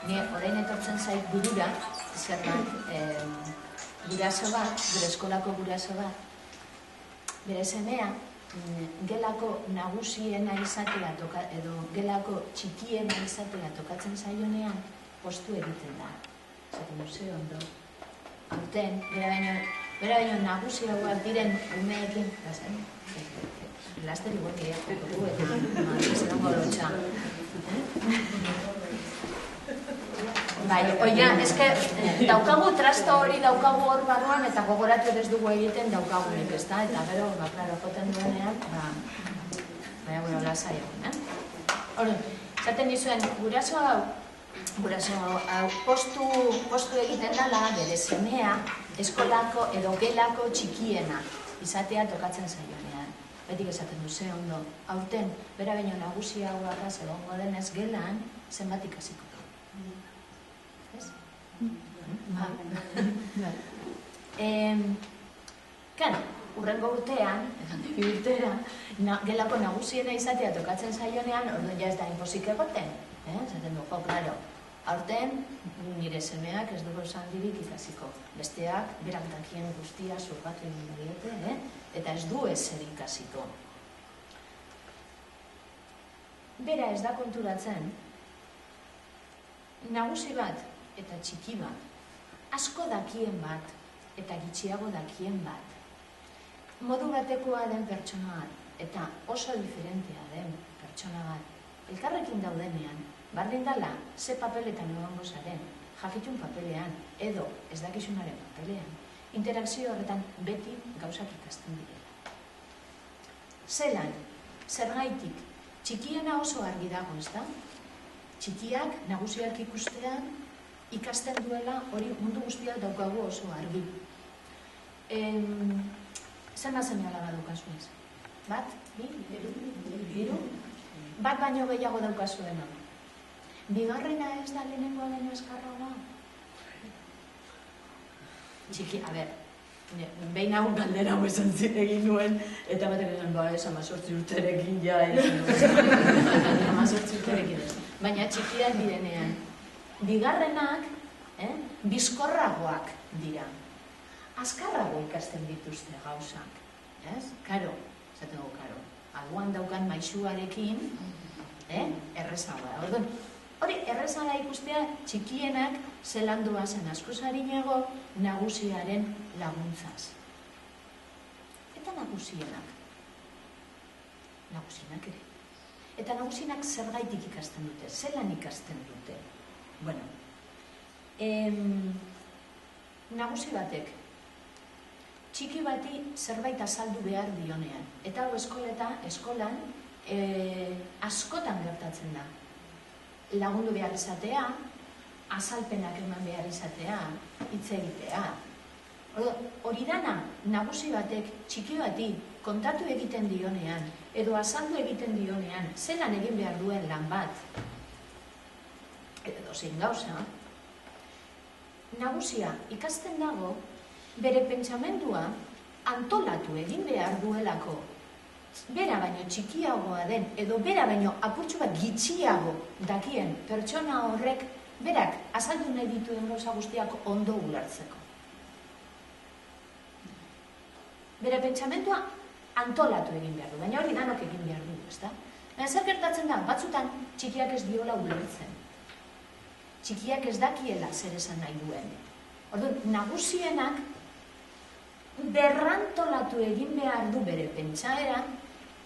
orain etortzen zait burura, zerbait, guraso bat, gure eskolako guraso bat, bere semea, gelako nagusiena izatea, edo gelako txikiena izatea tokatzen zaionean, postu egiten da. Zaten duze ondo. Aurten, bera baino nagusiagoak diren umeekin, laster igualki joko eta zelango lotxa. Bai, oia, eske daukagu trasto hori daukagu hor barruan eta gogoratu ez dugu egiten daukagunik, ezta? Eta gero, klaro, joten duenean, baina, bueno, lasai egon, Hori, zaten dizuen, guraso hau postu egiten dela bere semea eskolako edo gelako txikiena izatea tokatzen zaionean. Betik esaten du, ze ondo, aurten, bera baino nagusiagoa egongo denez gelan zenbat ikasiko. Karo, urrengo urtean, gelako nagusiena izatea tokatzen zaionean, orduan ja ez da inpozik egoten. Zaten du, klaro, aurten nire semeak ez dugu handirik ikasiko. Besteak, berak dakien guztia zurgatu egin diete, eta ez du ezer ikasiko. Bera ez da konturatzen, nagusi bat eta txiki bat, asko dakien bat eta gitxiago dakien bat, modu batekoa den pertsona bat, eta oso diferentea den pertsona bat, elkarrekin daudenean, bardin dala, ze papeletan egongo zaren, jakitun papelean, edo ez dakizunaren papelean, interakzio horretan beti gauzak ikasten direla. Zelan, zergaitik, txikiena oso argi dago, ez da? Txikiak, nagusiak ikustean, ikasten duela hori mundu guztiak daukagu oso argi. Zenbat seme-alaba daukazu ez? Bat? Bi? Hiru? Bat baino gehiago daukazuena. Bigarrena ez da lehenengoa baino azkarragoa? Txiki, a ber, behin hau galdera hau esan egin nuen, eta batek esan, ez 18 urterekin ja, ez 18 urterekin ez. Baina txikiak direnean, bigarrenak bizkorragoak dira. Azkarrago ikasten dituzte gauzak. Karo, zaten gu, karo, alboan daukan maisuarekin errezagoa. Hori, errezaga ikustea txikienak zelandua zen askozarinago nagusiaren laguntzaz. Eta nagusienak ere. Eta nagusienak zergaitik ikasten dute, zelan ikasten dute. Bueno, nagusi batek, txiki bati zerbait azaldu behar dionean. Eta hau eskolan askotan gertatzen da. Lagundu behar izatea, azalpenak eman behar izatea, hitz egitea. Hori dana, nagusi batek txiki bati kontatu egiten dionean, edo azaldu egiten dionean, zelan egin behar duen lan bat, edo zein gauza, nagusia ikasten dago, bere pentsamendua antolatu egin behar duelako, bera baino txikiagoa den, edo bera baino apurtxo bat gitxiago dakien pertsona horrek, berak azaldu nahi dituen gauza guztiak ondo ulertzeko. Bere pentsamendua antolatu egin behar du, baina hori danok egin behar du, ezta? Baina zer gertatzen da, batzutan txikiak ez diola ulertzen. Txikiak ez dakiela zer esan nahi duen. Orduan, nagusienak berrantolatu egin behar du bere pentsaera,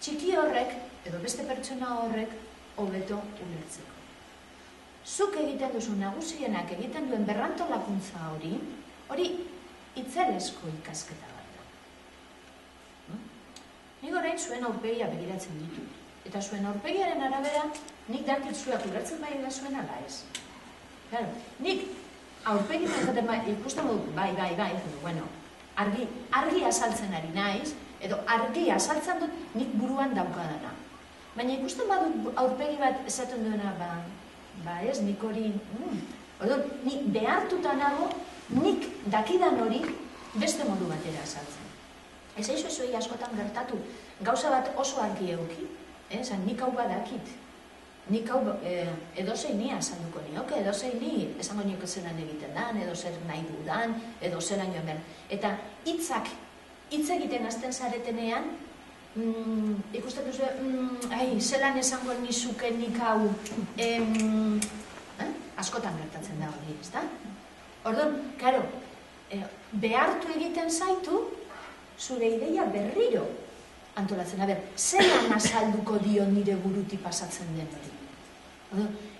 txiki horrek, edo beste pertsona horrek, hobeto ulertzeko. Zuk egiten duzu nagusienak egiten duen berrantolakuntza hori itzelezko ikasketa bat da. Nik orain zuen aurpegia begiratzen ditut. Eta zuen aurpegiaren arabera, nik dakit zuak ulertzen bai da zuen ala ez. Nik aurpegi ikusten dut, bai, bueno, argi azaltzen ari naiz, edo argi azaltzen dut nik buruan daukadana. Baina ikusten badut aurpegi bat esaten duena, ez, nik hori, nik behartuta nago, nik dakidan hori beste modu batera azaltzen. Ez aizu zuei askotan gertatu, gauza bat oso argi euki, nik hau badakit, nik hau edozein ni azalduko nioke, edozein ni esango nioke zelan egiten dan, edo zer nahi dudan, edo zelan joan behar. Eta hitzak hitz egiten hasten zaretenean, ikusten duzu, zelan esango nizuke nik hau, askotan gertatzen da hori, ez da? Orduan, karo, behartu egiten zaitu, zure ideia berriro antolatzen. Zelan azalduko dio nire buruti pasatzen den hori?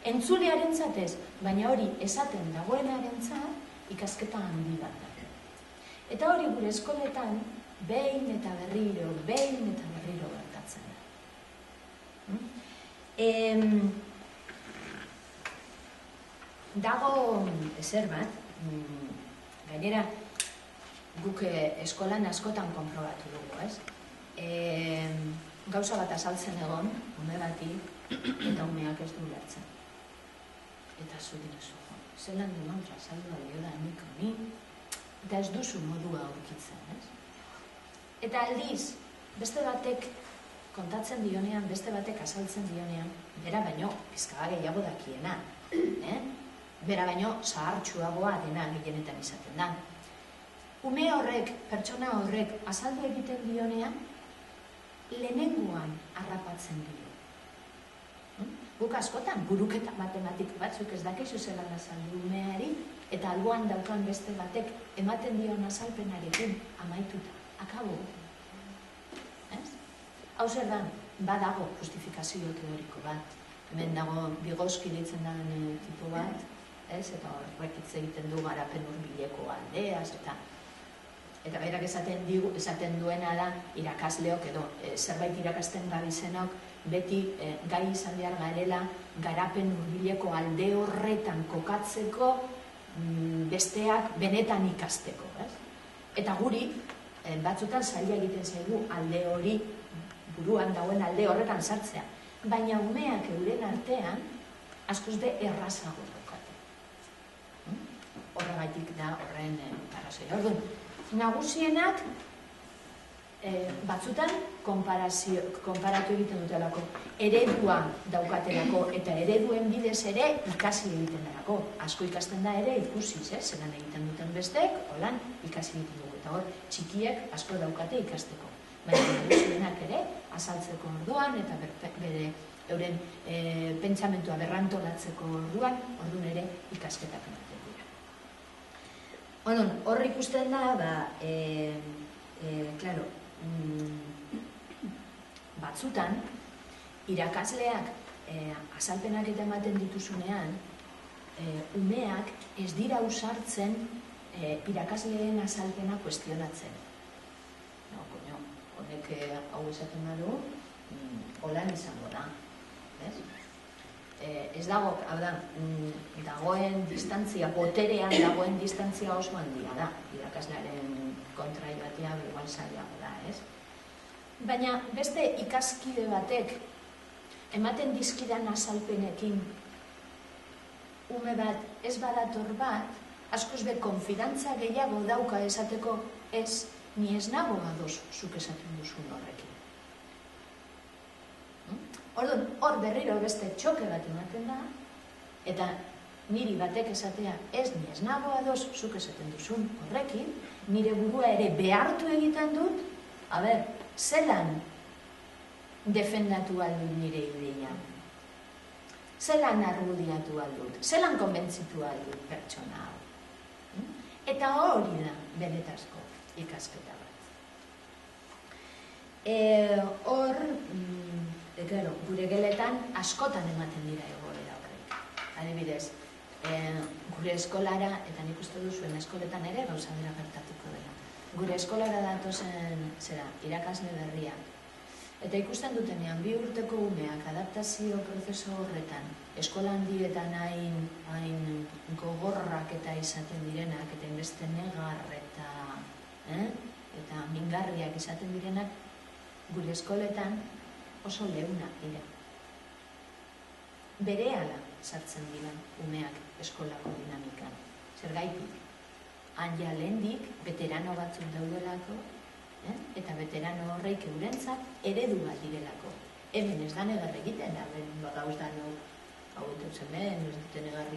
Entzulearen zatez, baina hori esaten dagoenaren zat, ikasketa handi bat da. Eta hori gure eskoletan, behin eta berriro gertatzen da. Dago ezer bat, gainera guk eskolan askotan konprobatu dugu, ez? Gauza bat azaltzen egon, ume bati, eta umeak ez du lertzen. Eta zu direzu, zelan du kontra azaldu diola nik honi, eta ez duzu modua aurkitzen, ez? Eta aldiz, beste batek kontatzen dionean, beste batek azaltzen dionean, bera baino, pizkaga gehiago dakiena, bera baino zahartxuagoa dena gehienetan izaten da. Ume horrek, pertsona horrek, azaldu egiten dionean, lehenengoan harrapatzen dio. Guk askotan, buruketa matematik batzuk ez dakizu zelan azaldu umeari, eta alboan daukan beste batek ematen dion azalpenarekin amaituta. Akabo. Hau zer da, badago justifikazio teoriko bat. Hemen dago Vygotsky deitzen den tipo bat, eta horrek hitz egiten du garapen hurbileko aldeaz, eta berak esaten duena da irakasleok edo zerbait irakasten gabizenok beti gai izan behar garela garapen hurbileko alde horretan kokatzeko besteak benetan ikasteko. Eta guri batzutan zaila egiten zaigu alde hori buruan dagoen alde horretan sartzea. Baina umeak euren artean askoz de errazago daukate. Horregaitik da horren arrazoia. Orduan, nagusienak batzutan konparatu egiten dutelako. Eredua daukatelako eta ereduen bidez ere ikasi egiten delako. Asko ikasten da ere ikusiz, zelan egiten duten bestek, holan ikasi egiten dugu. Eta hor, txikiek asko daukate ikasteko. Baina nagusienak ere azaltzeko orduan eta bere euren pentsamentua berrantolatzeko orduan ere ikasketak ematen dira. Hor ikusten da, batzutan, irakasleak azalpenak eta ematen dituzunean, umeak ez dira ausartzen irakasleen azalpena kuestionatzen. Honek hau esaten badu, holan izango da. Ez dago, hau da, dagoen distantzia, boterean dagoen distantzia oso handia da, irakaslearen kontra joatea igual zailago da, ez? Baina beste ikaskide batek ematen dizkidan azalpenekin ume bat ez badator bat, askoz be konfidantza gehiago dauka esateko ez, ni ez nago ados zuk esaten duzun horrekin. Orduan, hor berriro beste txoke bat ematen da, eta niri batek esatea ez ni ez nago ados zuk esaten duzun horrekin, nire burua ere behartu egiten dut, zelan defendatu aldut nire ideia? Zelan argudiatu aldut? Zelan konbentzitu aldut pertsona hau? Eta hori da benetazko ikasketa bat. Hor, gure geletan askotan ematen dira egoera horrek. Adibidez, gure eskolara, eta nik uste duzuen eskoletan ere gauza bera gertatuko dela. Gure eskolara datozen, irakasle berriak. Eta ikusten dutenean, 2 urteko umeak adaptazio prozesu horretan, eskola handietan hain gogorrak eta izaten direnak, eta inbeste negar eta mingarriak izaten direnak, gure eskoletan oso leunak dira. Berehala sartzen dira umeak eskolako dinamikan. Zergaitik, ja lehendik, veterano batzuk daudelako, eta veterano horreik eurentzat eredu bat direlako. hemen ez da negar egiten, hemen bagauz da hau dut hemen, ez dute negar